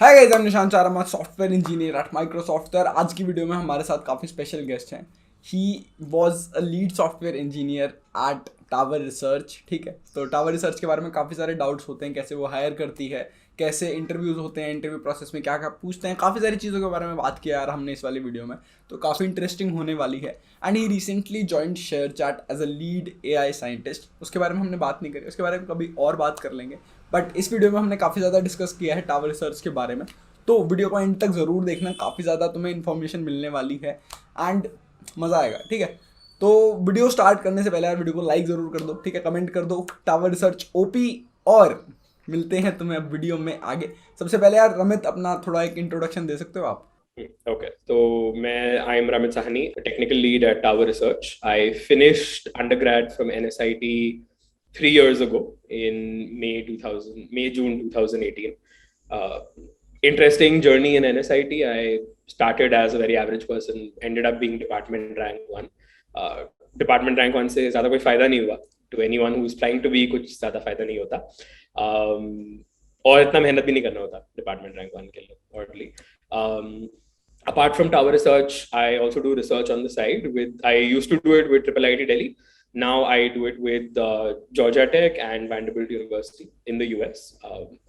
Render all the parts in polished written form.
Hi guys, I am Nishant Charama, software engineer at Microsoft. तो यार आज की वीडियो में हमारे साथ काफ़ी स्पेशल गेस्ट हैं। He was a lead software engineer at Tower Research. ठीक है, तो टावर रिसर्च के बारे में काफ़ी सारे डाउट्स होते हैं, कैसे वो हायर करती है, कैसे इंटरव्यूज़ होते हैं, इंटरव्यू प्रोसेस में क्या क्या पूछते हैं, काफ़ी सारी चीज़ों के बारे में बात किया यार हमने इस वाली वीडियो में। तो काफ़ी इंटरेस्टिंग होने वाली है। And he recently joined ShareChat as a lead AI scientist. उसके बारे में हमने बात नहीं करी, उसके बारे में कभी और बात कर लेंगे। बट इस वीडियो में हमने काफ़ी ज़्यादा डिस्कस किया है टावर रिसर्च के बारे में। तो वीडियो को एंड तक ज़रूर देखना, काफ़ी ज़्यादा तुम्हें इन्फॉर्मेशन मिलने वाली है एंड मज़ा आएगा। ठीक है, तो वीडियो स्टार्ट करने से पहले यार वीडियो को लाइक ज़रूर कर दो, ठीक है, कमेंट कर दो टावर रिसर्च ओपी। और मिलते हैं तुम्हें अब वीडियो में आगे। सबसे पहले यार रमित, अपना थोड़ा एक इंट्रोडक्शन दे सकते हो आप? Okay, so I am Ramit Sahani, a technical lead at Tower Research. I finished undergrad from NSIT 3 years ago in June 2018. Uh, Interesting journey in NSIT. I started as a very average person, ended up being department rank one. Department rank one से ज़्यादा कोई फायदा नहीं हुआ. To anyone who's trying to be, कुछ ज़्यादा फायदा नहीं होता. Um, और इतना मेहनत भी नहीं करना होता डिपार्टमेंट रैंक वन के लिए orderly. Apart from Tower Research, I also do research on the side. I used to do it with IIIT Delhi. Now I do it with Georgia Tech and Vanderbilt University in the US.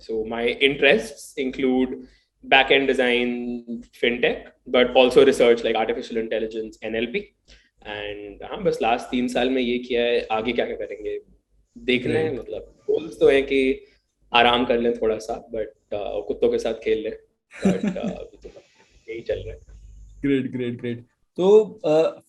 So my interests include back-end design, fintech, but also research like artificial intelligence, NLP. And हाँ बस last 3 साल में ये किया है. आगे क्या क्या करेंगे देखना है. ग्रेट। मतलब गोल्स तो है कि आराम कर लें थोड़ा सा, बट कुत्तों के साथ खेल लें. बट यही चल रहा है. Great great great. तो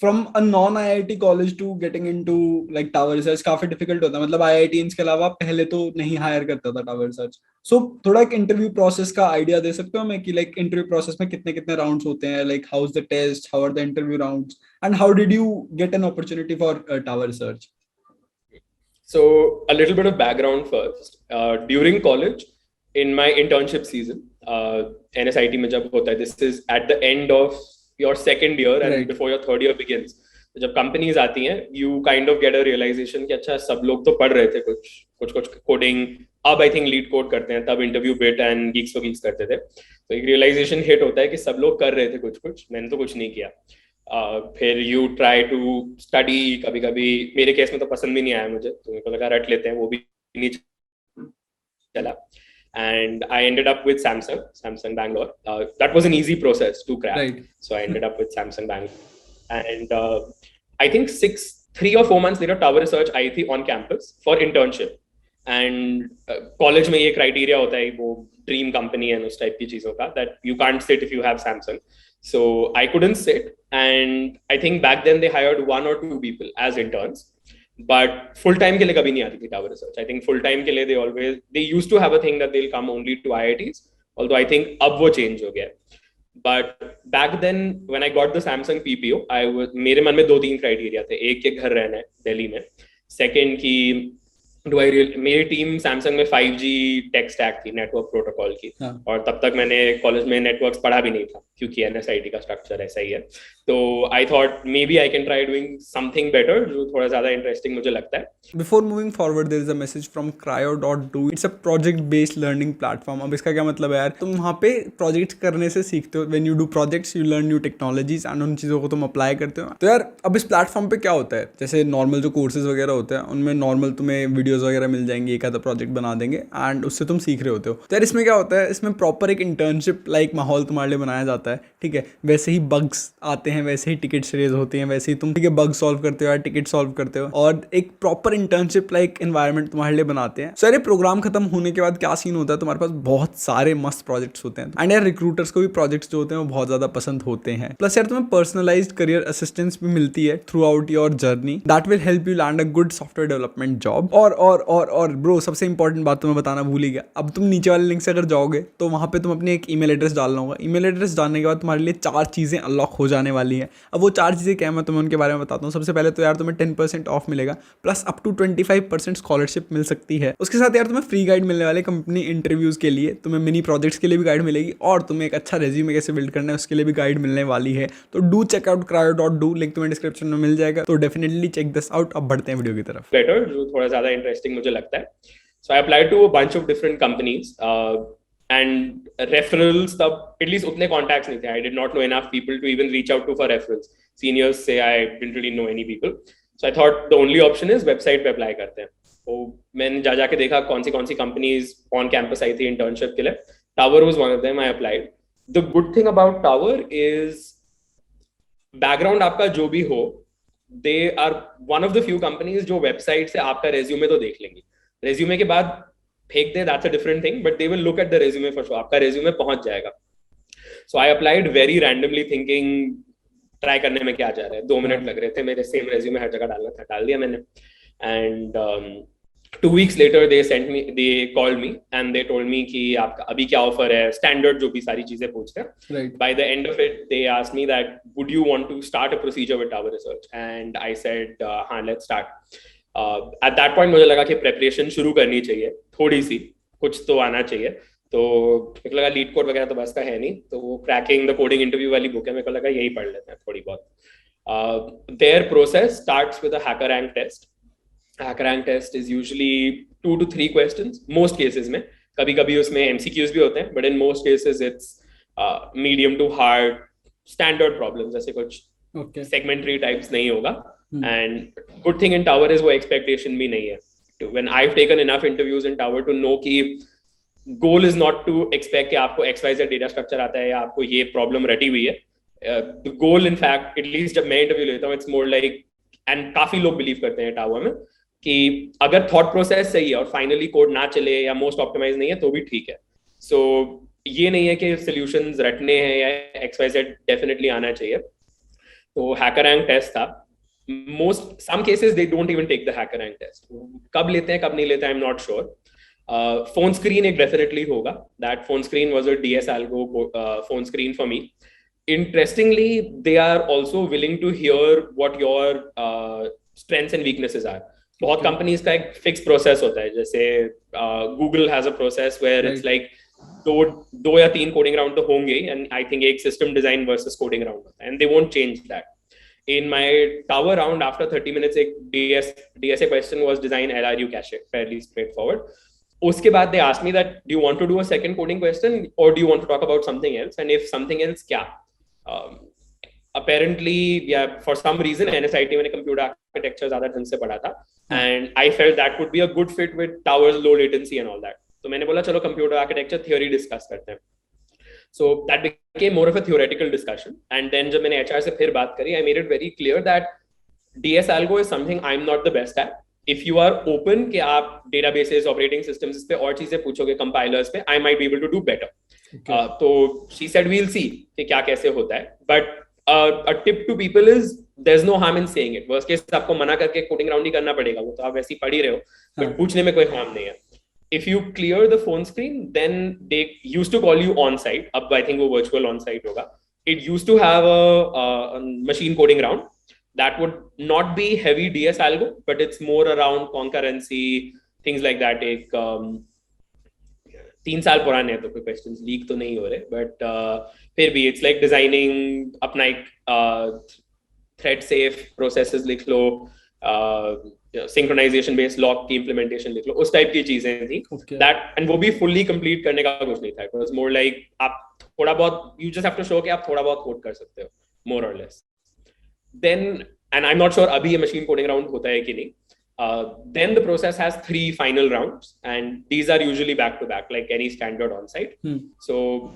from a non IIT college to getting into like Tower Research काफी डिफिकल्ट होता है। मतलब आईआईटी के अलावा पहले तो नहीं हायर करता था टावर रिसर्च। सो थोड़ा एक इंटरव्यू प्रोसेस का आइडिया दे सकते हो हमें कि लाइक इंटरव्यू प्रोसेस में कितने कितने राउंड्स होते हैं, like how is the test, how are the interview rounds, and how did you get an opportunity for Tower Research? So a little bit of background first. During college, in my internship season, NSIT में जब होता है, this is at the end of your second year and right. before your third year begins. तो जब companies आती हैं, you kind of get a realization कि अच्छा सब लोग तो पढ़ रहे थे कुछ कुछ कुछ कोडिंग. अब आई थिंक लीड कोड करते हैं. तब interview bit and Geeks for Geeks करते थे. तो एक रियलाइजेशन हिट होता है कि सब लोग कर रहे थे कुछ कुछ, मैंने तो कुछ नहीं किया. फिर यू ट्राई टू स्टडी. कभी कभी मेरे केस में तो पसंद भी नहीं आया मुझे, तो मेरे को लगा रट लेते हैं, वो भी नहीं चला. And I ended up with Samsung Bangalore. That was an easy process to crack. Right. So I ended up with Samsung Bangalore. And I think 3 or 4 months later, Tower Research आई थी on campus for internship. And college में ये criteria होता है, वो dream company है उस type की चीज़ों का, that you can't sit if you have Samsung. So I couldn't sit. And I think back then they hired 1 or 2 people as interns. But full time के लिए कभी नहीं आती थी Tower Research. I think full time के लिए they used to have a thing that they'll come only to IITs. Although I think अब वो change हो गया. But back then when I got the Samsung PPO, मेरे मन में 2-3 criteria थे. एक के घर रहना है दिल्ली में. सेकंड की मेरी टीम सैमसंग में 5G टेक स्टैक थी, नेटवर्क प्रोटोकॉल की. हाँ। और तब तक मैंने कॉलेज में नेटवर्क्स पढ़ा भी नहीं था, क्योंकि एनएसआईटी का स्ट्रक्चर ऐसा ही है. तो I thought maybe I can try doing something better, जो थोड़ा ज्यादा इंटरेस्टिंग मुझे लगता है. Before moving forward, there is a message from cryo.do. It's a project-based learning platform. अब इसका क्या मतलब है यार, तुम वहाँ पे प्रोजेक्ट्स करने से सीखते हो. When you do projects, you learn new technologies and उन चीज़ों को तुम अप्लाई करते हो. तो यार अब इस प्लेटफॉर्म पे क्या होता है, जैसे नॉर्मल जो कोर्सेज वगैरह होते हैं उनमें नॉर्मल तुम्हें वीडियोज़ वगैरह मिल जाएंगे, एक आधा प्रोजेक्ट बना देंगे एंड उससे तुम सीख रहे होते हो. तो यार इसमें क्या होता है, इसमें प्रॉपर एक इंटर्नशिप लाइक माहौल तुम्हारे लिए बनाया जाता है. ठीक है, वैसे ही बग्स आते हैं, वैसे ही टिकट्स रेज होती हैं, वैसे ही तुम ठीक है बग सॉल्व करते हो या टिकट सॉल्व करते हो, और एक प्रॉपर इंटर्नशिप लाइक एनवायरनमेंट तुम्हारे लिए बनाते हैं. सर ये प्रोग्राम खत्म होने के बाद क्या सीन होता है, तुम्हारे पास बहुत सारे मस्त प्रोजेक्ट्स होते हैं. एंड यार रिक्रूटर्स को भी प्रोजेक्ट्स जो होते हैं वो बहुत ज्यादा पसंद होते हैं. प्लस यार तुम्हें पर्सनलाइज्ड करियर असिस्टेंस भी मिलती है through out your journey. That will help you land a good software development job. और ब्रो सबसे इंपॉर्टेंट बात तुम्हें बताना भूल ही गया. अब तुम नीचे वाले लिंक से अगर जाओगे तो वहां पे तुम अपनी एक ईमेल एड्रेस डालना होगा. ईमेल एड्रेस डालने के बाद तुम्हारे लिए 4 चीजें अनलॉक हो जाने वाली है. अब वो 4 चीजें क्या है, मैं तुम्हें उनके बारे में बताता हूँ. सबसे पहले तो यार तुम्हें 10% ऑफ मिलेगा, प्लस अप टू 25% स्कॉलरशिप मिल सकती है. उसके साथ यार तुम्हें फ्री गाइड मिलने वाले कंपनी इंटरव्यूज के लिए, तुम्हें मिनी प्रोजेक्ट्स के लिए भी गाइड मिलेगी, और तुम्हें एक अच्छा रेज्यूमे कैसे बिल्ड करना है उसके लिए भी गाइड मिलने वाली है. तो do check out cryo.do, link तुम्हें डिस्क्रिप्शन में मिल जाएगा. तो डेफिनेटली चेक दिस आउट. अब बढ़ते हैं वीडियो की तरफ. बेटर, जो थोड़ा ज्यादा इंटरेस्टिंग मुझे लगता है. So I applied to a bunch of different companies. and referrals तब at least उतने contacts नहीं थे. I did not know enough people to even reach out to for referrals. Seniors say I didn't really know any people, so I thought the only option is website पे apply करते हैं. तो मैंने जाके देखा कौन सी companies on campus आई थी internship के लिए. Tower was one of them. I applied. The good thing about Tower is background आपका जो भी हो, they are one of the few companies जो website से आपका resume तो देख लेंगी. Resume के बाद फेंक दे, that's a different thing, but they will look at the resume for sure. आपका resume पहुंच जाएगा. So I applied very randomly thinking try करने में क्या जा रहा है. 2 मिनट लग रहे थे, मेरे same resume हर जगह डालना था, डाल दिया मैंने. And 2 weeks later they called me and they told me कि आपका अभी क्या offer है, standard जो भी सारी चीजें पूछते हैं. Right. By the end of it they asked me that would you want to start a procedure with Tower Research, and I said हाँ, let's start. At that point मुझे लगा कि प्रेपरेशन शुरू करनी चाहिए, थोड़ी सी कुछ तो आना चाहिए. तो मेरे को लगा लीड कोड वगैरह तो बस का है नहीं, तो वो क्रैकिंग द कोडिंग इंटरव्यू वाली बुक है, मेरे को लगा यही पढ़ लेते हैं थोड़ी बहुत. Their process starts with a HackerRank test. HackerRank test is usually 2 to 3 questions most cases में. कभी कभी उसमें MCQs भी होते हैं, but in most cases it's medium to hard standard problems. ऐसे कुछ segmentary types नहीं होगा. And good thing in Tower is वो expectation भी नहीं है. When I've taken enough interviews in Tower to know कि goal is not to expect कि आपको XYZ data structure आता है या आपको ये problem रटी हुई है. The goal in fact, at least जब मैं interview लेता हूँ, it's more like, and काफी लोग believe करते हैं Tower में कि अगर thought process सही है और finally code ना चले या most optimized नहीं है तो भी ठीक है. So ये नहीं है कि solutions रटने हैं या XYZ definitely आना चाहिए. तो HackerRank test था. Some cases they don't even take the HackerRank test. कब लेते हैं कब नहीं लेते हैं I'm not sure. Phone screen एक definitely होगा. That phone screen was a DS Algo phone screen for me. Interestingly, they are also willing to hear what your strengths and weaknesses are. बहुत companies का एक fixed process होता है, जैसे Google has a process where it's like दो या 3 coding round तो होंगे, and I think एक system design versus coding round होता है, and they won't change that. In my Tower round, after 30 minutes, a DSA question was design LRU cache, fairly straightforward. Uske baad they asked me that, do you want to do a second coding question or do you want to talk about something else? And if something else, kya? Apparently, yeah, for some reason, NSIT मैंने computer architecture ज़्यादा ढंग से पढ़ा था, and I felt that would be a good fit with Tower's low latency and all that. तो मैंने बोला चलो computer architecture theory discuss करते हैं. So that became more of a theoretical discussion. And then जब मैंने HR से फिर बात करी, I made it very clear that DS Algo is something I'm not the best at. If you are open कि आप databases, operating systems पे और चीजें पूछोगे, compilers पे, I might be able to do better. तो she said we'll see कि क्या कैसे होता है. But a tip to people is there's no harm in saying it. Worst case आपको मना करके coding round ही करना पड़ेगा, वो तो आप वैसे ही पढ़ ही रहे हो. But पूछने में कोई harm नहीं है. If you clear the phone screen, then they used to call you on site. Ab I think वो virtual on site होगा. It used to have a machine coding round that would not be heavy DS algo, but it's more around concurrency, things like that. एक 3 साल पुराने हैं तो कोई questions leak तो नहीं हो रहे, but फिर भी it's like designing अपना एक thread safe processes लिख लो, synchronization based log की implementation लिख लो, उस टाइप की चीजें थी. That and वो भी fully complete करने का कुछ नहीं था. It was more like आप थोड़ा बहुत, you just have to show कि आप थोड़ा बहुत code कर सकते हो, more or less. Then, and I'm not sure अभी ये machine coding round होता है कि नहीं. Then the process has 3 final rounds, and these are usually back to back, like any standard on-site. So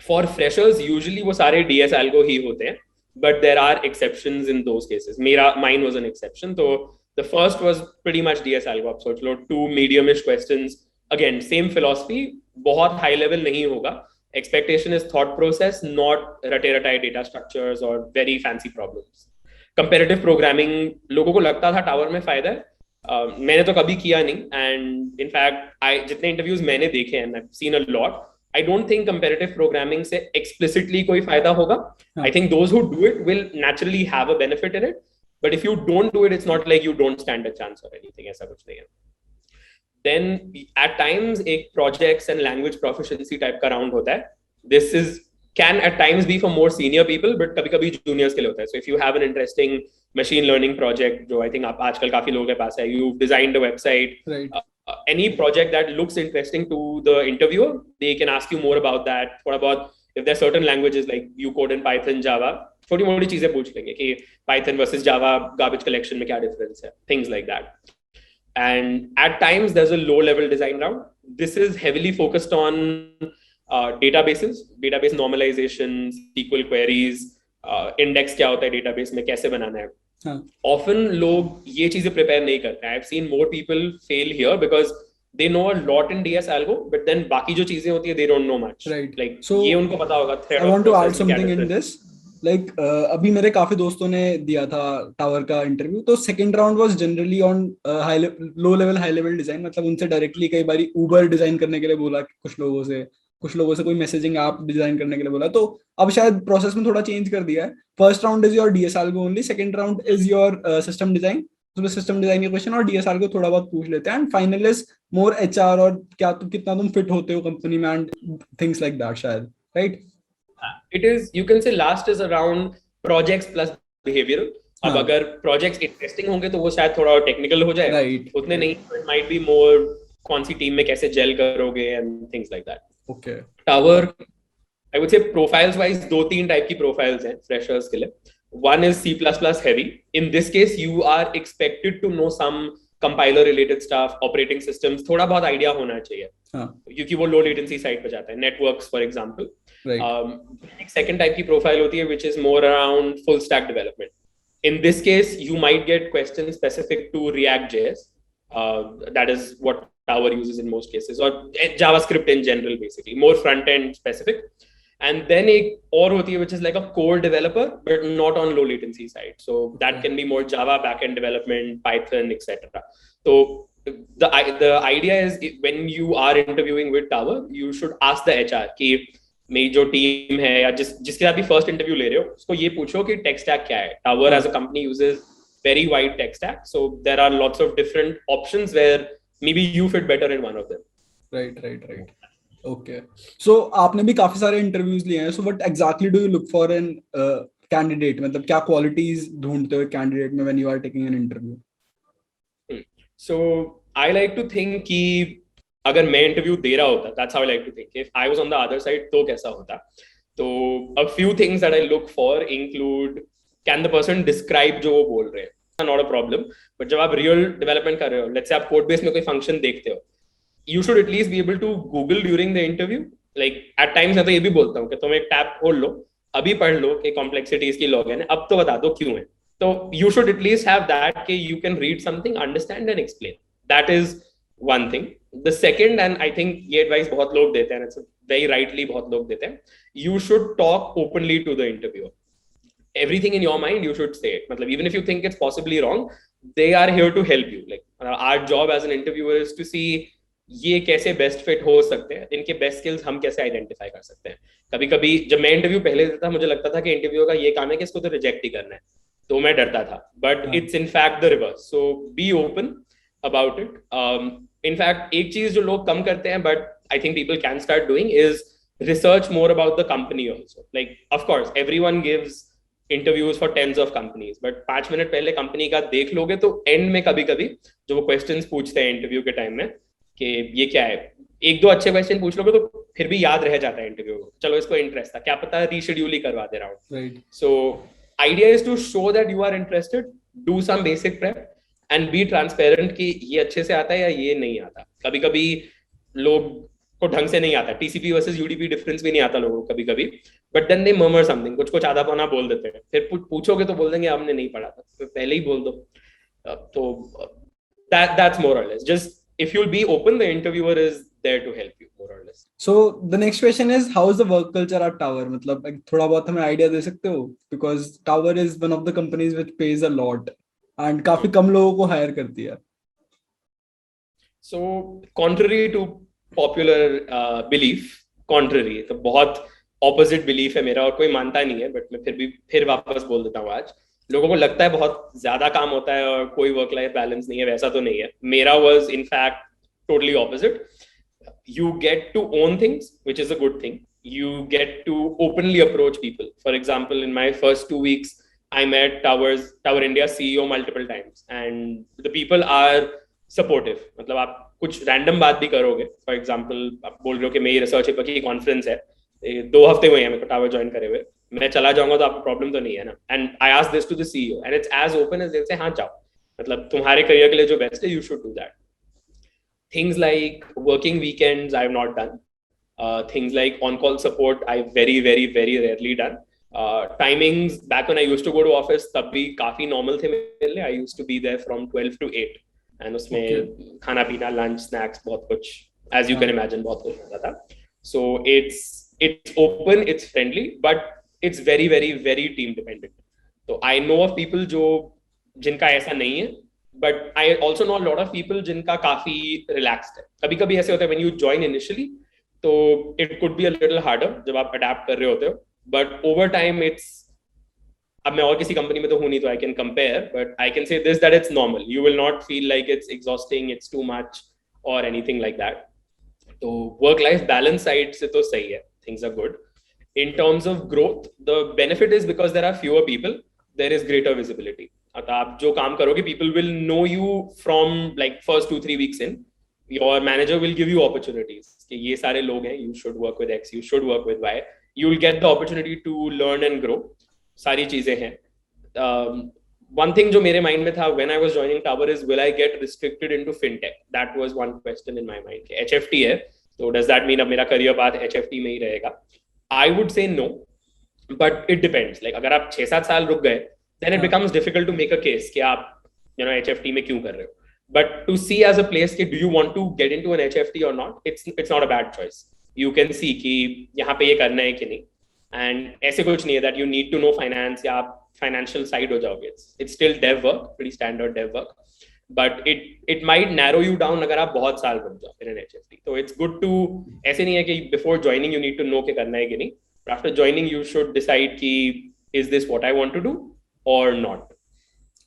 for freshers, usually वो सारे DS algo ही होते हैं, but there are exceptions in those cases. Mine was an exception. So the first was pretty much DS algo. So चलो 2 medium-ish questions. Again, same philosophy. बहुत high level नहीं होगा. Expectation is thought process, not रटे-रटाए data structures or very fancy problems. Comparative programming लोगों को लगता था tower में फायदा है. मैंने तो कभी किया नहीं, and in fact जितने interviews मैंने देखे हैं, I've seen a lot. I don't think comparative programming से explicitly कोई फायदा होगा. I think those who do it will naturally have a benefit in it. But if you don't do it, it's not like you don't stand a chance or anything. ऐसा कुछ नहीं है. Then at times एक projects and language proficiency type का round होता है. This can at times be for more senior people, but कभी-कभी juniors के लिए होता है. So if you have an interesting machine learning project, जो I think आप आजकल काफी लोगों के पास है, you've designed a website, right. any project that looks interesting to the interviewer, they can ask you more about that. What about if there are certain languages like you code in Python, Java, छोटी मोटी चीजें पूछ लेंगे कि Python versus Java garbage collection में क्या difference है, things like that. And at times there's a low level design round. This is heavily focused on databases, database normalization, SQL queries, index क्या होता है database में, कैसे बनाना है. Often लोग ये चीजें prepare नहीं करते. I've seen more people fail here because they know a lot in DS algo, but then बाकी जो चीजें होती है they don't know much. Right. Like So ये उनको पता होगा. I want to add something in this. Like अभी मेरे काफी दोस्तों ने दिया था टावर का इंटरव्यू, तो second round was generally on low level high level design. मतलब उनसे डायरेक्टली कई बार उबर डिजाइन करने के लिए बोला कुछ लोगों से कोई मैसेजिंग ऐप डिजाइन करने के लिए बोला. तो अब शायद प्रोसेस में थोड़ा चेंज कर दिया है. First round is your DS algo only, second round is your system design. उसमें सिस्टम डिजाइन के क्वेश्चन और डीएस एल्गो थोड़ा बहुत पूछ लेते हैं, and final is more HR और क्या कितना तुम फिट होते हो कंपनी में एंड थिंग्स लाइक दैट शायद, right? It is, you can say last is around projects plus behavioral. अब अगर projects interesting होंगे तो वो शायद थोड़ा technical हो जाए, right. उतने नहीं, it might be more कौन सी टीम में कैसे gel करोगे and things like that. Okay. Tower, I would say profiles wise दो तीन type की profiles हैं freshers के लिए. One is C++ heavy. In this case, you are expected to know some compiler related stuff, operating systems, थोड़ा बहुत idea होना चाहिए, क्योंकि वो low latency side पे जाता है. Networks, for example. Right. Second type की profile होती है which is more around full stack development. In this case, you might get questions specific to React.js. That is what Tower uses in most cases, or JavaScript in general, basically more front end specific. And then एक और होती है which is like a core developer but not on low latency side. So that can be more Java backend development, Python, etc. So the idea is when you are interviewing with Tower, you should ask the HR कि मेरी जो team है या जिसके साथ भी first interview ले रहे हो उसको ये पूछो कि टेक स्टैक क्या है. Tower as a company uses very wide tech stack, so there are lots of different options where maybe you fit better in one of them. Right. Okay, so आपने भी काफी सारे interviews लिए हैं. So what exactly do you look for in candidate? मतलब क्या qualities ढूंढते हो कैंडिडेट में when you are taking an interview? So I like to think कि अगर मैं इंटरव्यू दे रहा होता, that's how I like to think. If I was on the other side, तो कैसा होता? तो a few things that I look for include, can the person describe जो वो बोल रहे हैं? Not a problem. But जब आप real development कर रहे हो, let's say आप code base में कोई function देखते हो, you should at least be able to Google during the interview. Like at times मैं तो ये भी बोलता हूँ कि तुम एक टैब खोल लो, अभी पढ़ लो कि complexity इसकी login है, अब तो बता दो क्यों है. तो you should at least have that कि you can read something, understand and explain. That is one thing. The second, and I think ये advice बहुत लोग देते हैं, it's very rightly बहुत लोग देते हैं, you should talk openly to the interviewer. Everything in your mind you should say it. मतलब even if you think it's possibly wrong, they are here to help you. Like our job as an interviewer is to see ये कैसे best fit हो सकते हैं, इनके best skills हम कैसे identify कर सकते हैं. कभी कभी जब मैं इंटरव्यू पहले देता था मुझे लगता था कि इंटरव्यू का ये काम है कि इसको तो रिजेक्ट ही करना है, तो मैं डरता था. But it's in fact the reverse. So be open about it. In fact, एक चीज जो लोग कम करते हैं, but I think people can start doing, is research more about the company also. Like, of course, everyone gives interviews for tens of companies, but 5 minute पहले company का देख लोगे तो एंड में कभी-कभी जो वो क्वेश्चंस पूछते हैं इंटरव्यू के टाइम में कि ये क्या है, एक दो अच्छे क्वेश्चन पूछ लोगे तो फिर भी याद रह जाता है इंटरव्यू को. चलो इसको इंटरेस्ट था, क्या पता रीशेड्यूल ही करवा दे round. Right. So idea is to show that you are interested, do some basic prep and be transparent कि ये अच्छे से आता है या ये नहीं आता. कभी कभी लोग को ढंग से नहीं आता, TCP versus UDP डिफरेंस भी नहीं आता लोगों को कभी कभी, but then they murmur something, कुछ आधा पौना बोल देते हैं, फिर पूछोगे तो बोल देंगे हमने नहीं पढ़ा था, तो पहले ही बोल दो. तो that's more or less. Just if you'll be open, the interviewer is there to help you more or less. So the next question is, how is the work culture at Tower? मतलब थोड़ा बहुत हमें idea दे सकते हो, because Tower is one of the companies which pays a lot. And काफी कम लोगों को higher करती है. So contrary to popular belief, contrary, तो बहुत opposite belief है मेरा और कोई मानता नहीं है, but मैं फिर वापस बोल देता हूँ आज. लोगों को लगता है बहुत ज्यादा काम होता है और कोई वर्क लाइफ बैलेंस नहीं है, वैसा तो नहीं है. मेरा was in fact totally opposite. You get to own things, which is a good thing. You get to openly approach people. For example, in my first 2 weeks, I met Tower India CEO multiple times, and the people are supportive. मतलब आप कुछ random बात भी करोगे, for example आप बोल रहे हो कि मेरी रिसर्च पेपर की कॉन्फ्रेंस है, 2 हफ्ते हुए हैं मेरे को टावर ज्वाइन करे हुए, मैं चला जाऊंगा तो आपको प्रॉब्लम तो नहीं है ना. And I ask this to the CEO and it's as open as they say हाँ जाओ, मतलब तुम्हारे करियर के लिए जो बेस्ट है you should do that. Things like working weekends I have not done. Things like on-call support I very rarely done. Timings back when I used to go to office तब भी काफी normal थे मेरे लिए. I used to be there from 12 to 8 and उसमें खाना पीना lunch snacks बहुत कुछ as you can imagine बहुत कुछ होता था. So it's open, it's friendly, but it's very team dependent. So I know of people जो जिनका ऐसा नहीं है, but I also know a lot of people जिनका काफी relaxed है. कभी कभी ऐसे होता है when you join initially तो it could be a little harder जब आप adapt कर रहे होते हो, but over time it's, अब मैं और किसी कंपनी में तो हूँ नहीं तो I can compare, but I can say this that it's normal. You will not feel like it's exhausting, it's too much or anything like that. तो work life balance side से तो सही है, things are good. In terms of growth, the benefit is because there are fewer people, there is greater visibility. आप जो काम करोगे, people will know you from like first 2-3 weeks in. Your manager will give you opportunities कि ये सारे लोग हैं, you should work with X, you should work with Y. You will get the opportunity to learn and grow. सारी चीजें हैं. One thing जो मेरे mind में था when I was joining Tower is will I get restricted into fintech? That was one question in my mind. HFT है, so does that mean अब मेरा career path HFT में ही रहेगा? I would say no, but it depends. Like अगर आप 6-7 साल रुक गए, then it becomes difficult to make a case कि आप HFT में क्यों कर रहे हो. But to see as a place कि do you want to get into an HFT or not, it's not a bad choice. You can see कि यहाँ पे ये करना है कि नहीं. And ऐसे कुछ नहीं है that you need to know finance या आप financial side हो जाओगे. It's still dev work, pretty standard dev work. But it might narrow you down अगर आप बहुत साल रुक जाओ in an HFT. So it's good to, ऐसे नहीं है कि before joining you need to know कि करना है कि नहीं. But after joining you should decide कि is this what I want to do or not.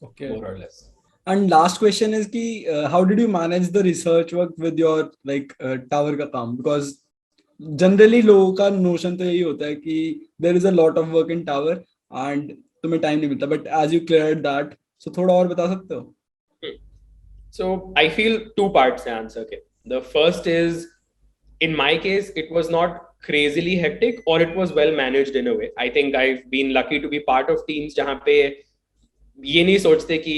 Okay. More or less. And last question is कि how did you manage the research work with your like tower का काम? Because generally लोगों का notion तो यही होता है कि there is a lot of work in tower and तुम्हें time नहीं मिलता. But as you cleared that, so थोड़ा और बता सकते हो? So I feel two parts to answer. Okay. The first is, in my case, it was not crazily hectic or it was well managed in a way. I think I've been lucky to be part of teams जहाँ पे ये नहीं सोचते कि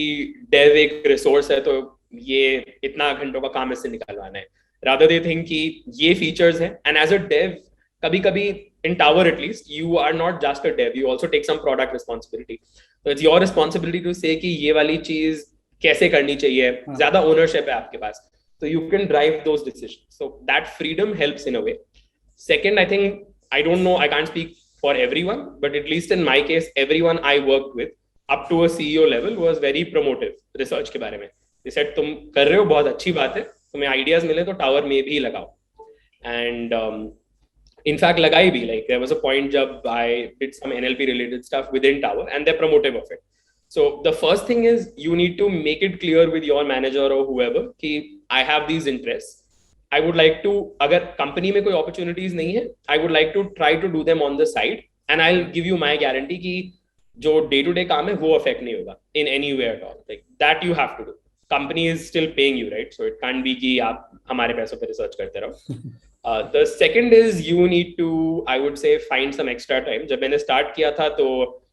dev एक resource है तो ये इतना घंटों का काम इससे निकालवाना है. Rather they think कि ये features हैं, and as a dev कभी-कभी in Tower at least you are not just a dev, you also take some product responsibility. So it's your responsibility to say कि ये वाली चीज कैसे करनी चाहिए, ज्यादा ownership है आपके पास, so you can drive those decisions. So that freedom helps in a way. Second, I think, I don't know, I can't speak for everyone, but at least in my case, everyone I worked with up to a CEO level was very promotive research के बारे में. They said तुम कर रहे हो बहुत अच्छी बात है, तुम्हें ideas मिले तो Tower में भी लगाओ. And in fact लगाई भी, like there was a point जब I did some NLP related stuff within Tower and they're promotive of it. So the first thing is you need to make it clear with your manager or whoever कि I have these interests. I would like to, अगर company में कोई opportunities नहीं है, I would like to try to do them on the side and I'll give you my guarantee कि जो day to day काम है वो affect नहीं होगा in any way at all. Like that you have to do. Company is still paying you, right? So it can't be कि आप हमारे पैसों पे research करते रहो. The second is you need to, I would say, find some extra time. जब मैंने start किया था तो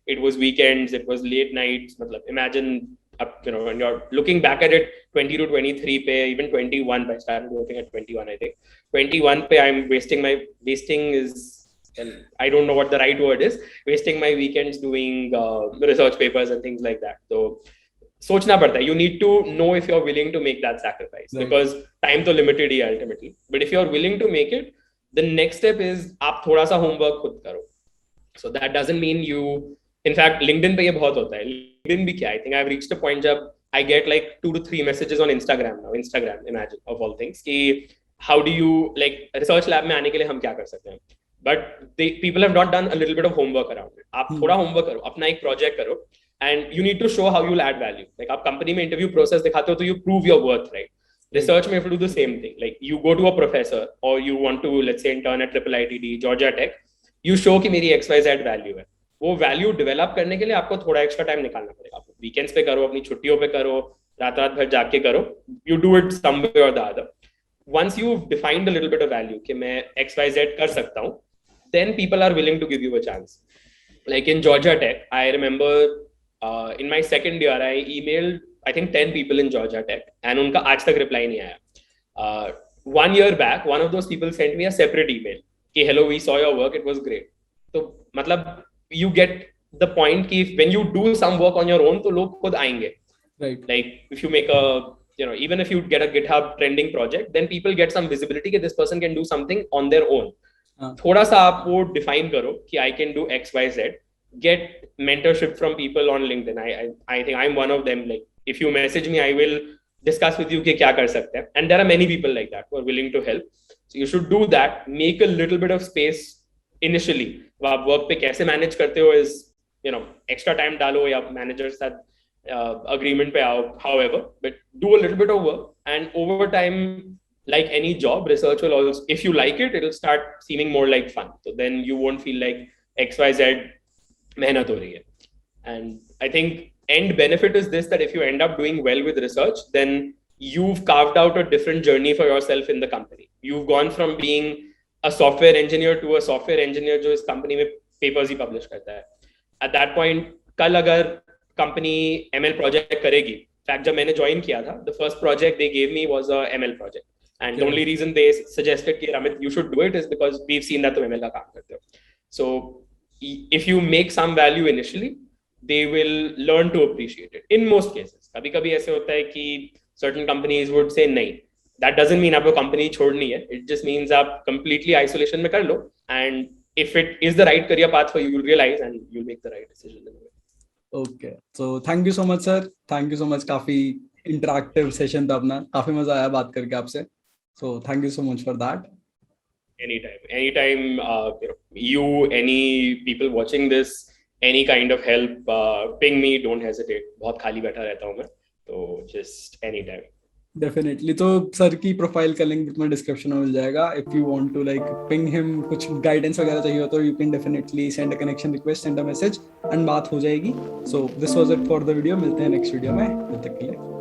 it was weekends, it was late nights. मतलब imagine, when you're looking back at it, 20 to 23 pe, even 21 I started working at 21, I think. 21 pe, I'm wasting is, I don't know what the right word is, wasting my weekends doing research papers and things like that. So, सोचना पड़ता है. You need to know if you're willing to make that sacrifice, right? Because time तो limited he ultimately. But if you're willing to make it, the next step is आप थोड़ा सा homework खुद करो. So that doesn't mean you, in fact, LinkedIn पे ये बहुत होता है. LinkedIn भी क्या? I think I've reached a point जब I get like 2 to 3 messages on Instagram now. Instagram, imagine, of all things, कि how do you, like, research lab में आने के लिए हम क्या कर सकते हैं? But people have not done a little bit of homework around it. आप थोड़ा homework करो, अपना एक project करो, and you need to show how you'll add value. Like आप company में interview process दिखाते हो तो you prove your worth, right? Research में you have to do the same thing. Like you go to a professor or you want to, let's say, intern at IIITD, Georgia Tech, you show कि मेरी XYZ value है. वो value develop करने के लिए आपको थोड़ा एक्स्ट्रा टाइम निकालना पड़ेगा. आप वीकेंड्स पे करो, अपनी छुट्टियों पे करो, रात भर जाग के करो. यू डू इट सम वे और the other. once you've defined a little bit of value कि मैं XYZ कर सकता हूँ, then people are willing to give you a chance. Like in Georgia Tech, I remember in my second year, I emailed I think 10 people in Georgia Tech, and उनका आज तक reply नहीं आया. 1 year back, one of those people sent me a separate email कि hello, we saw your work, it was great. तो मतलब you get the point कि when you do some work on your own, तो लोग खुद आएंगे. Right. Like if you make a, even if you get a GitHub trending project, then people get some visibility that this person can do something on their own. थोड़ा सा आप वो define करो कि I can do X, Y, Z. Get mentorship from people on LinkedIn. I think I'm one of them. Like if you message me, I will discuss with you कि क्या कर सकते हैं. And there are many people like that who are willing to help. So you should do that. Make a little bit of space initially. आप work पे कैसे manage करते हो is, extra time डालो या manager साथ agreement पे आओ, however, but do a little bit of work, and over time, like any job, research will also, if you like it, it'll start seeming more like fun. So then you won't feel like XYZ मेहनत हो रही है. And I think end benefit is this, that if you end up doing well with research, then you've carved out a different journey for yourself in the company. You've gone from being a software engineer to a software engineer जो इस company में papers ही publish करता है. At that point, कल अगर company ML project करेगी, in fact जब मैंने join किया था, the first project they gave me was a ML project. And the only reason they suggested कि Ramit, you should do it is because we've seen that तुम ML का काम करते हो. So if you make some value initially, they will learn to appreciate it. In most cases, कभी-कभी ऐसे होता है कि certain companies would say नहीं. That doesn't mean आपको company छोड़नी है. It just means आप completely isolation में कर लो. And if it is the right career path for you, you'll realize and you'll make the right decision. Okay. So thank you so much, sir. Thank you so much. काफी interactive session था अपना. काफी मजा आया बात करके आपसे. So thank you so much for that. Anytime, any people watching this, any kind of help, ping me, don't hesitate. बहुत खाली बैठा रहता हूँ मैं, तो just anytime. Definitely. तो सर की प्रोफाइल का लिंक तुम्हें डिस्क्रिप्शन में मिल जाएगा. If you want to like ping him, कुछ गाइडेंस वगैरह चाहिए हो तो you can definitely send a connection request, send a message and बात हो जाएगी. So this was it for the video. मिलते हैं next video में. तब तक के लिए